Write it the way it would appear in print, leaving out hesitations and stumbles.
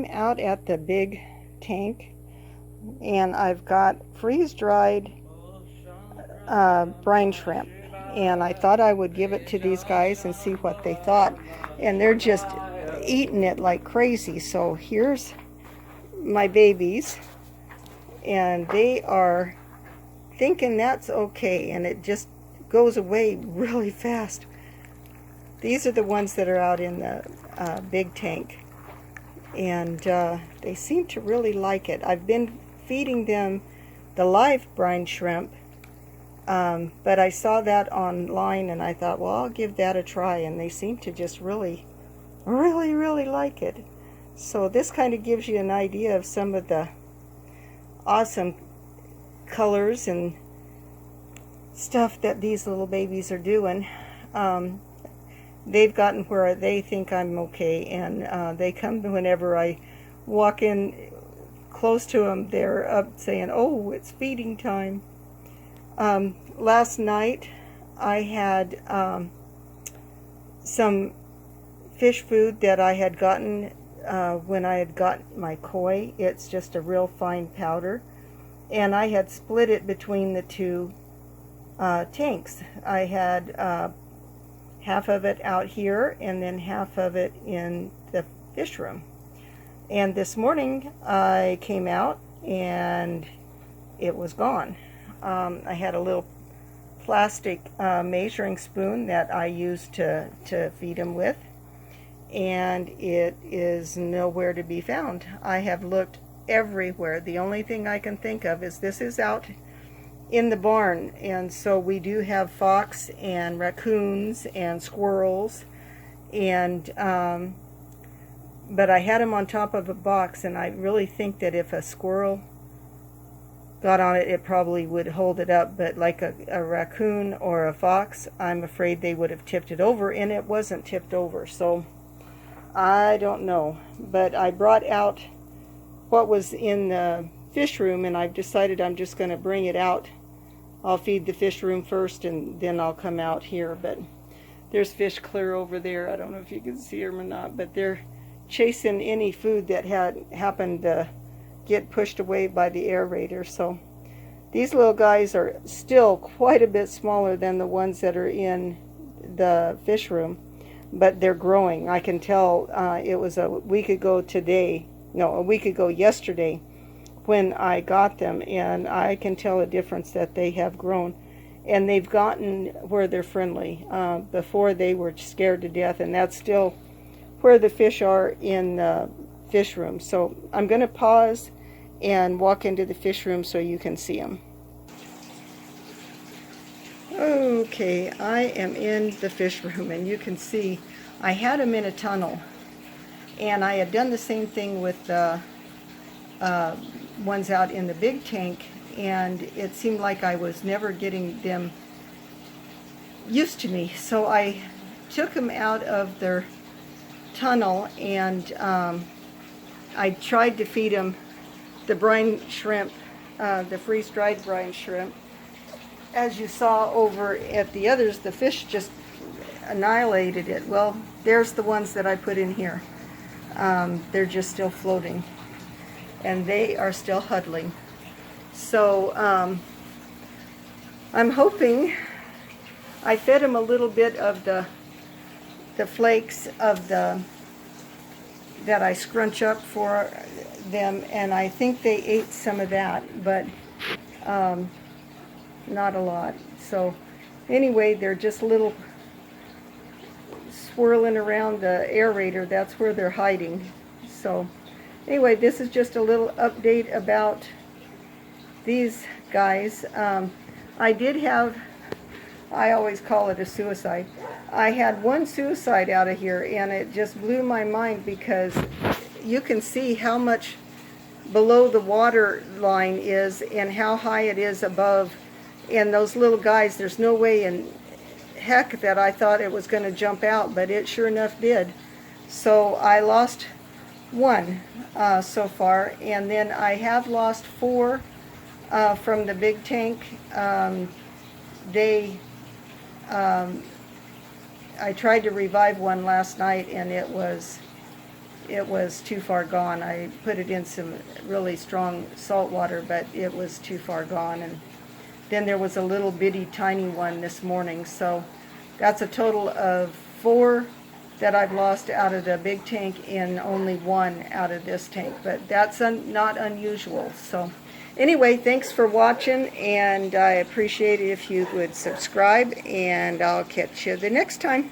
Out at the big tank, and I've got freeze-dried brine shrimp, and I thought I would give it to these guys and see what they thought, and they're just eating it like crazy. So here's my babies, and they are thinking that's okay, and it just goes away really fast. These are the ones that are out in the big tank, and they seem to really like it. I've been feeding them the live brine shrimp, but I saw that online and I thought, well, I'll give that a try, and they seem to just really like it. So this kind of gives you an idea of some of the awesome colors and stuff that these little babies are doing. They've gotten where they think I'm okay, and they come whenever I walk in close to them. They're up saying, oh, it's feeding time. Last night I had some fish food that I had gotten when I had got my koi. It's just a real fine powder, and I had split it between the two tanks. I had half of it out here and then half of it in the fish room. And this morning I came out and it was gone. I had a little plastic measuring spoon that I used to feed them with, and it is nowhere to be found. I have looked everywhere. The only thing I can think of is this is out in the barn, and so we do have fox and raccoons and squirrels, and but I had them on top of a box, and I really think that if a squirrel got on it, it probably would hold it up, but like a raccoon or a fox, I'm afraid they would have tipped it over, and it wasn't tipped over. So I don't know, but I brought out what was in the fish room, and I've decided I'm just going to bring it out. I'll feed the fish room first, and then I'll come out here. But there's fish clear over there. I don't know if you can see them or not, but they're chasing any food that had happened to get pushed away by the aerator. So these little guys are still quite a bit smaller than the ones that are in the fish room, but they're growing. I can tell it was a week ago yesterday when I got them, and I can tell a difference that they have grown, and they've gotten where they're friendly. Before they were scared to death, and that's still where the fish are in the fish room. So I'm going to pause and walk into the fish room so you can see them. Okay, I am in the fish room, and you can see I had them in a tunnel, and I had done the same thing with the ones out in the big tank, and it seemed like I was never getting them used to me. So I took them out of their tunnel, and I tried to feed them the brine shrimp, the freeze-dried brine shrimp. As you saw over at the others, the fish just annihilated it. Well, there's the ones that I put in here. They're just still floating, and they are still huddling. So I'm hoping I fed them a little bit of the flakes of that I scrunch up for them, and I think they ate some of that, but not a lot. So anyway, they're just little swirling around the aerator. That's where they're hiding. So anyway, this is just a little update about these guys. I did have, I always call it a suicide. I had one suicide out of here, and it just blew my mind because you can see how much below the water line is and how high it is above. And those little guys, there's no way in heck that I thought it was going to jump out, but it sure enough did. So I lost one so far, and then I have lost 4 from the big tank. I tried to revive one last night, and it was it was too far gone. I put it in some really strong salt water, but it was too far gone. And then there was a little bitty tiny one this morning. So that's a total of 4 that I've lost out of the big tank and only 1 out of this tank. But that's not unusual. So anyway, thanks for watching, and I appreciate it if you would subscribe, and I'll catch you the next time.